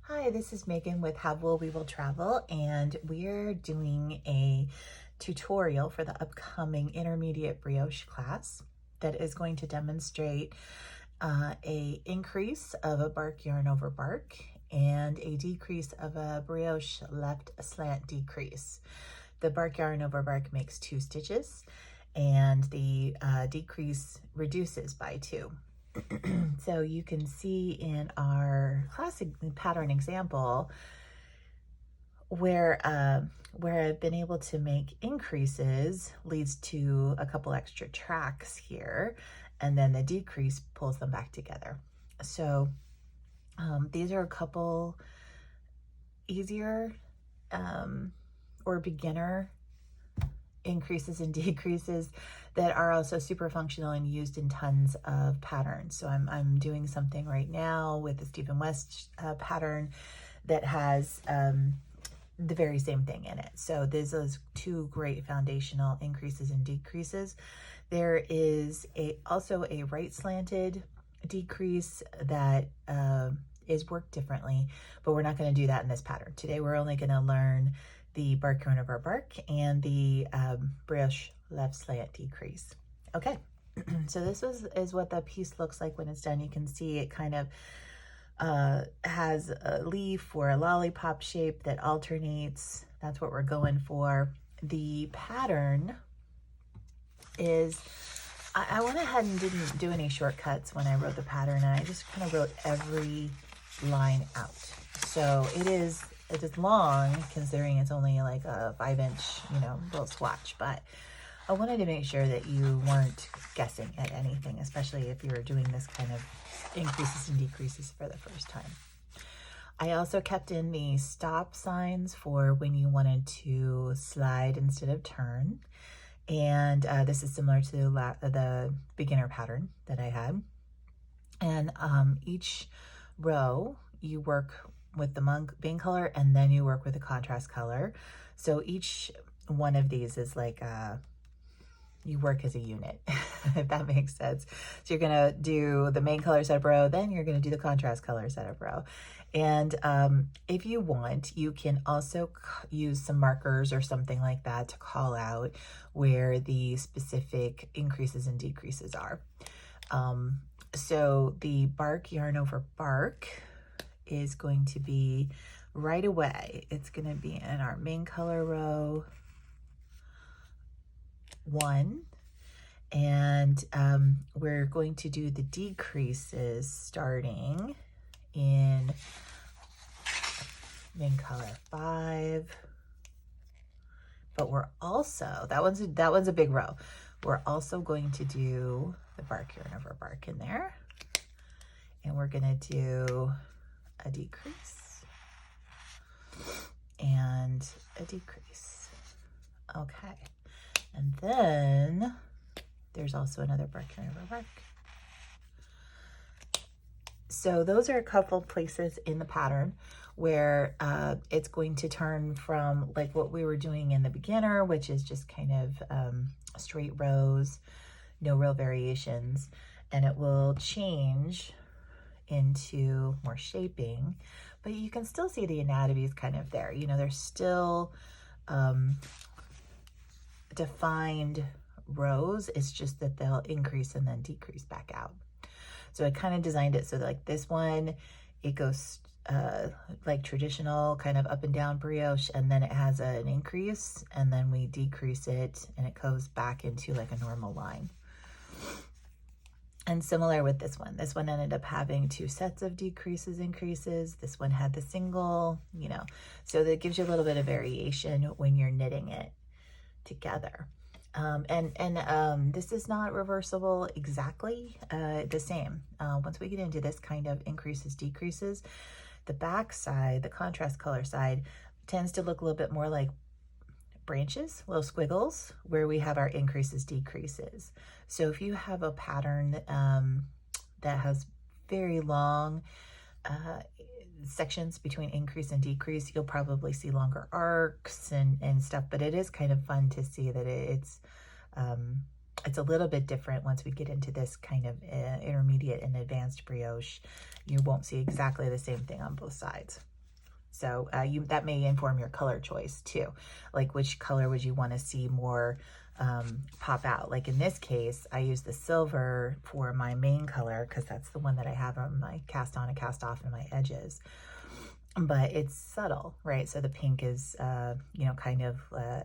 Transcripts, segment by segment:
Hi, this is Megan with How Will We Will Travel, and we're doing a tutorial for the upcoming Intermediate Brioche class that is going to demonstrate a increase of a bark yarn over bark and a decrease of a brioche left slant decrease. The bark yarn over bark makes 2 stitches and the decrease reduces by 2. So you can see in our classic pattern example where I've been able to make increases leads to a couple extra tracks here, and then the decrease pulls them back together. So these are a couple easier or beginner increases and decreases that are also super functional and used in tons of patterns. So I'm doing something right now with the Stephen West pattern that has the very same thing in it. So this is 2 great foundational increases and decreases. There is also a right slanted decrease that is worked differently, but we're not going to do that in this pattern. Today we're only going to learn the bark yarn over bark and the brioche left slant decrease. Okay, so this is what the piece looks like when it's done. You can see it kind of has a leaf or a lollipop shape that alternates. That's what we're going for. The pattern is, I went ahead and didn't do any shortcuts when I wrote the pattern, and I just kind of wrote every line out. So it is long, considering it's only like a 5-inch, little swatch, but I wanted to make sure that you weren't guessing at anything, especially if you're doing this kind of increases and decreases for the first time. I also kept in the stop signs for when you wanted to slide instead of turn. And this is similar to the beginner pattern that I had. And each row you work with the main color, and then you work with the contrast color. So each one of these is like you work as a unit, if that makes sense. So you're gonna do the main color set of row, then you're gonna do the contrast color set of row. And if you want, you can also use some markers or something like that to call out where the specific increases and decreases are. So the bark yarn over bark is going to be right away. It's going to be in our main color row 1, and we're going to do the decreases starting in main color 5. But we're also, that one's a big row. We're also going to do the bark yarn over bark in there, and we're going to do a decrease and a decrease. Okay, and then there's also another bark yarn over bark. So those are a couple places in the pattern where it's going to turn from like what we were doing in the beginner, which is just kind of straight rows, no real variations, and it will change into more shaping, but you can still see the anatomy is kind of there. There's still defined rows. It's just that they'll increase and then decrease back out. So I kind of designed it so that like this one, it goes like traditional kind of up and down brioche, and then it has an increase, and then we decrease it and it goes back into like a normal line. And similar with this one. This one ended up having 2 sets of decreases, increases. This one had the single, so that gives you a little bit of variation when you're knitting it together. This is not reversible exactly the same. Once we get into this kind of increases, decreases, the back side, the contrast color side, tends to look a little bit more like branches, little squiggles, where we have our increases, decreases. So if you have a pattern that has very long sections between increase and decrease, you'll probably see longer arcs and stuff, but it is kind of fun to see that it's a little bit different once we get into this kind of intermediate and advanced brioche. You won't see exactly the same thing on both sides. So that may inform your color choice too. Like which color would you want to see more pop out? Like in this case, I use the silver for my main color because that's the one that I have on my cast on and cast off and my edges. But it's subtle, right? So the pink is, you know, kind of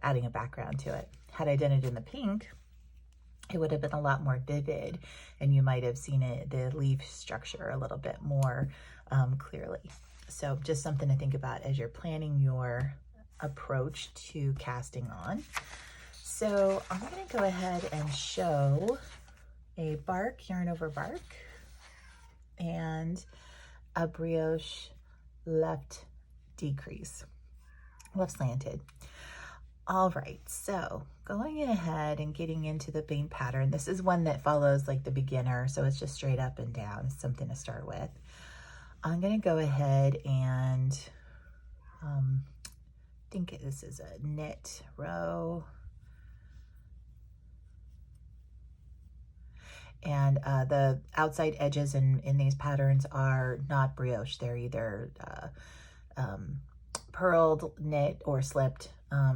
adding a background to it. Had I done it in the pink, it would have been a lot more vivid, and you might have seen it, the leaf structure, a little bit more clearly. So just something to think about as you're planning your approach to casting on. So I'm going to go ahead and show a bark, yarn over bark, and a brioche left decrease, left slanted. All right, so going ahead and getting into the main pattern. This is one that follows like the beginner, so it's just straight up and down, something to start with. I'm going to go ahead and think this is a knit row. And the outside edges in these patterns are not brioche. They're either purled, knit, or slipped.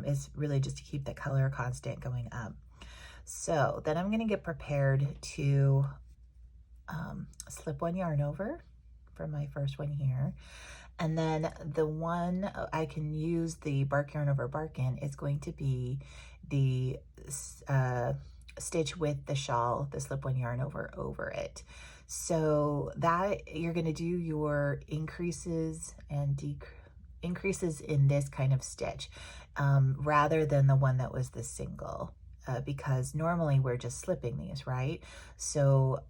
Is really just to keep the color constant going up. So then I'm going to get prepared to slip one yarn over for my first one here. And then the one I can use the bark yarn over bark in is going to be the stitch with the shawl, the slip one yarn over it. So that you're going to do your increases and increases in this kind of stitch rather than the one that was the single, because normally we're just slipping these, right? So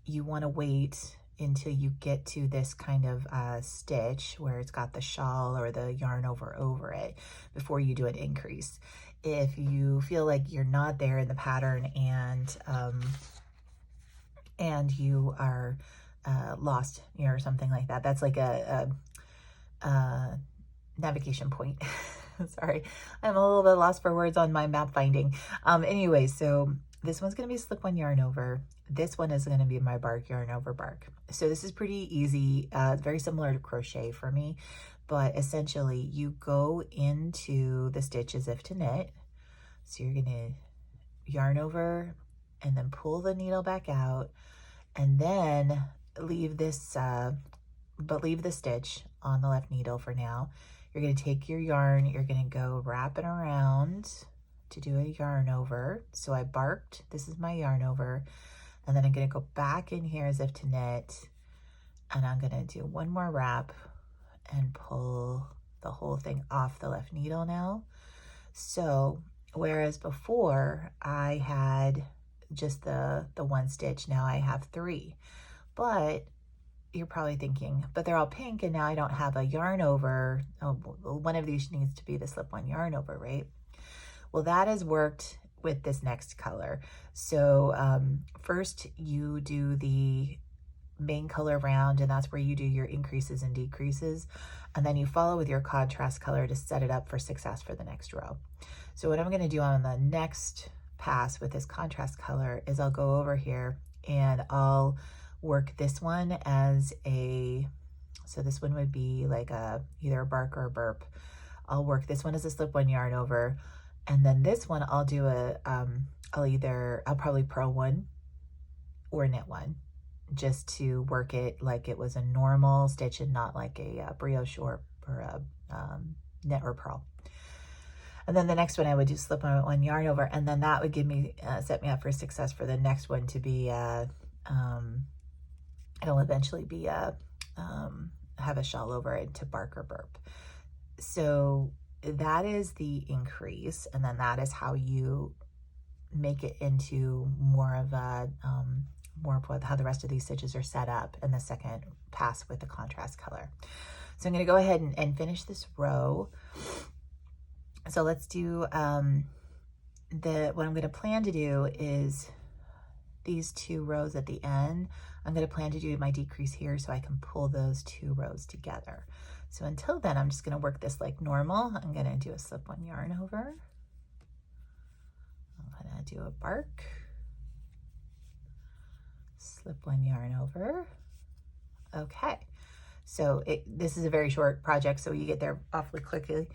you want to wait until you get to this kind of stitch where it's got the shawl or the yarn over it before you do an increase. If you feel like you're not there in the pattern and you are lost, you know, or something like that, that's like a navigation point. Sorry, I'm a little bit lost for words on my map finding. Anyway, so this one's going to be slip one yarn over. This one is going to be my bark yarn over bark. So this is pretty easy, very similar to crochet for me, but essentially you go into the stitch as if to knit. So you're going to yarn over and then pull the needle back out, and then leave this, leave the stitch on the left needle for now. You're going to take your yarn, you're going to go wrap it around to do a yarn over. So I barked, this is my yarn over, and then I'm going to go back in here as if to knit, and I'm going to do one more wrap and pull the whole thing off the left needle now. So whereas before I had just the one stitch, now I have three. But you're probably thinking, but they're all pink and now I don't have a yarn over. Oh, one of these needs to be the slip one yarn over, right? Well, that has worked with this next color. So first you do the main color round, and that's where you do your increases and decreases. And then you follow with your contrast color to set it up for success for the next row. So what I'm going to do on the next pass with this contrast color is I'll go over here and I'll work this one as a, so this one would be like either a bark or a burp. I'll work this one as a slip one yarn over, and then this one I'll do a, I'll probably purl one or knit one, just to work it like it was a normal stitch and not like a brioche or a knit or purl. And then the next one I would do slip one yarn over, and then that would give me, set me up for success for the next one to be, it'll eventually be have a shawl over it to bark or burp. So that is the increase, and then that is how you make it into more of a, more of how the rest of these stitches are set up in the second pass with the contrast color. So I'm going to go ahead and finish this row. So let's do, what I'm going to plan to do is these two rows at the end. I'm going to plan to do my decrease here so I can pull those two rows together. So until then, I'm just going to work this like normal. I'm going to do a slip one yarn over. I'm going to do a bark, slip one yarn over. Okay, So this is a very short project, so you get there awfully quickly.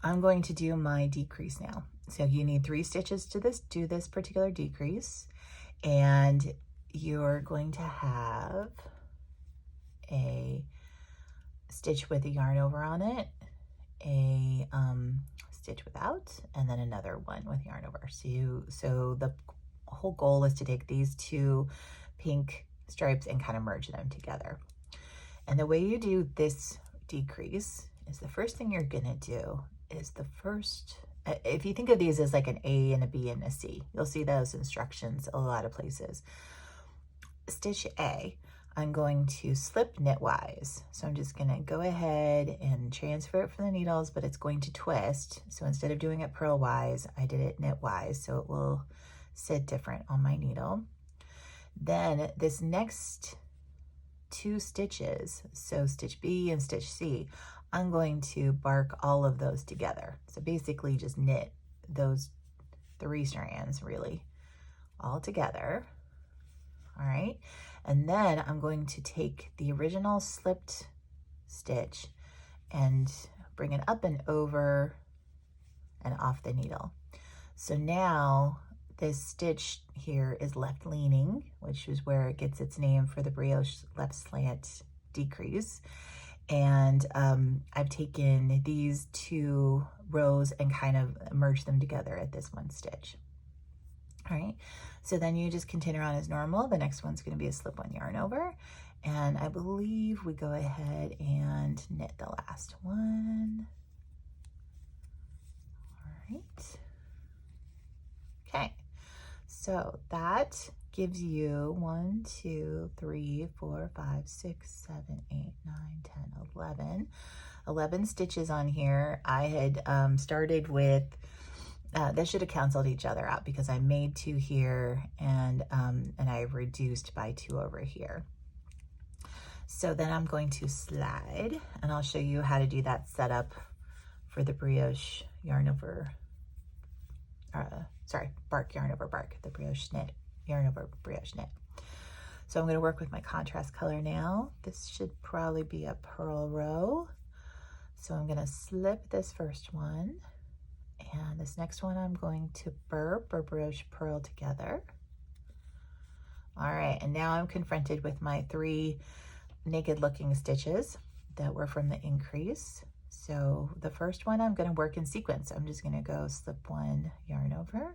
I'm going to do my decrease now. So you need 3 stitches to do this particular decrease, and you're going to have a stitch with a yarn over on it, a stitch without, and then another one with yarn over. So the whole goal is to take these 2 pink stripes and kind of merge them together. And the way you do this decrease is the first thing you're gonna do is the first, if you think of these as like an A and a B and a C, you'll see those instructions a lot of places. Stitch A, I'm going to slip knitwise. So I'm just gonna go ahead and transfer it from the needles, but it's going to twist. So instead of doing it purlwise, I did it knitwise, so it will sit different on my needle. Then this next 2 stitches, so stitch B and stitch C, I'm going to bark all of those together. So basically just knit those 3 strands really all together. All right, and then I'm going to take the original slipped stitch and bring it up and over and off the needle. So now this stitch here is left leaning, which is where it gets its name for the brioche left slant decrease. And I've taken these 2 rows and kind of merged them together at this 1 stitch. All right, so then you just continue on as normal. The next one's going to be a slip 1 yarn over, and I believe we go ahead and knit the last one. All right. Okay, so that gives you 1, 2, 3, 4, 5, 6, 7, 8, 9, 10, 11 stitches on here. I had started with they should have canceled each other out because I made 2 here and I reduced by 2 over here. So then I'm going to slide, and I'll show you how to do that setup for the brioche yarn over, bark yarn over bark, the brioche knit, yarn over brioche knit. So I'm going to work with my contrast color now. This should probably be a purl row. So I'm going to slip this first one. And this next one, I'm going to burp or brioche purl together. All right, and now I'm confronted with my 3 naked looking stitches that were from the increase. So the first one I'm going to work in sequence. I'm just going to go slip 1 yarn over.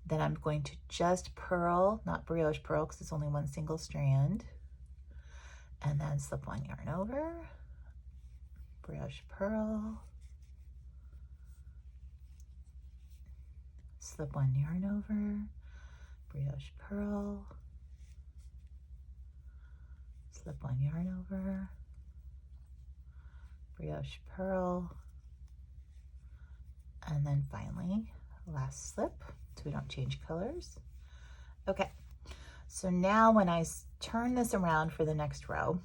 Then I'm going to just purl, not brioche purl because it's only 1 single strand. And then slip 1 yarn over, brioche purl, slip 1 yarn over, brioche purl, slip 1 yarn over, brioche purl, and then finally last slip so we don't change colors. Okay, so now when I turn this around for the next row,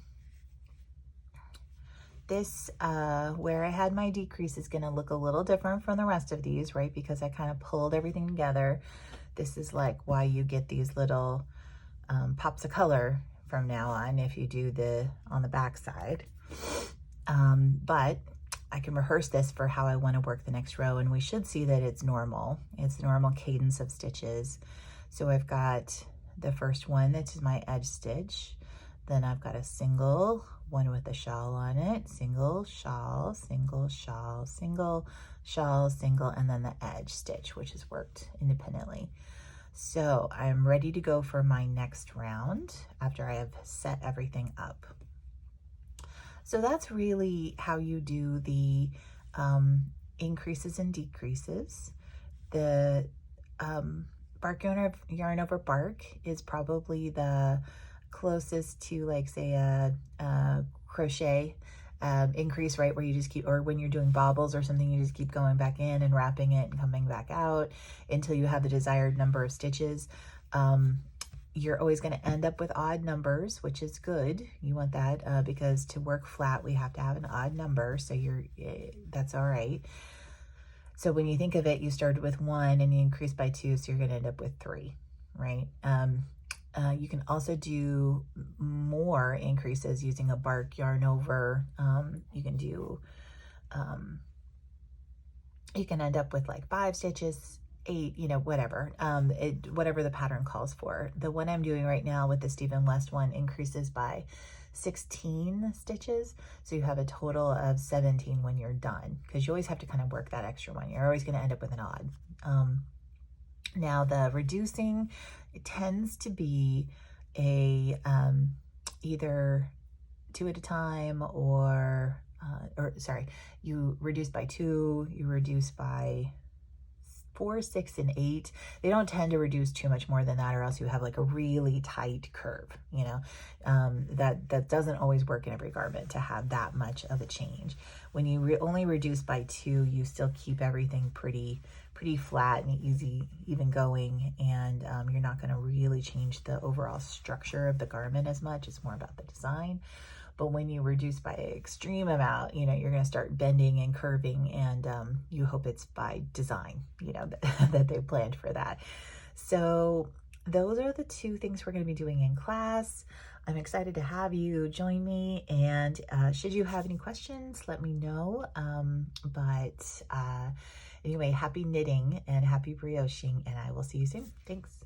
this where I had my decrease is going to look a little different from the rest of these, right? Because I kind of pulled everything together. This is like why you get these little pops of color from now on if you do on the back side. But I can rehearse this for how I want to work the next row, and we should see that it's normal. It's the normal cadence of stitches. So I've got the first one, that's my edge stitch. Then I've got a single, one with a shawl on it, single, shawl, single, shawl, single, shawl, single, and then the edge stitch, which is worked independently. So I'm ready to go for my next round after I have set everything up. So that's really how you do the increases and decreases. The bark yarn over bark is probably the closest to, like, say a crochet increase, right, where you just keep, or when you're doing bobbles or something, you just keep going back in and wrapping it and coming back out until you have the desired number of stitches. You're always going to end up with odd numbers, which is good. You want that because to work flat we have to have an odd number, so that's all right. So when you think of it, you started with 1 and you increase by 2, so you're going to end up with 3, right? You can also do more increases using a bark yarn over. You can do, you can end up with like 5 stitches, 8, you know, whatever, whatever the pattern calls for. The one I'm doing right now with the Stephen West one increases by 16 stitches. So you have a total of 17 when you're done, because you always have to kind of work that extra one. You're always going to end up with an odd. Now the reducing, it tends to be a either 2 at a time, or sorry, you reduce by 2, you reduce by 4, 6, and 8. They don't tend to reduce too much more than that, or else you have like a really tight curve, you know. That doesn't always work in every garment to have that much of a change. When you only reduce by 2, you still keep everything pretty flat and easy, even going, and you're not going to really change the overall structure of the garment as much. It's more about the design. But when you reduce by an extreme amount, you know, you're going to start bending and curving, and you hope it's by design, you know, that they planned for that. So those are the 2 things we're going to be doing in class. I'm excited to have you join me, and should you have any questions, let me know. Anyway, happy knitting and happy brioching, and I will see you soon. Thanks.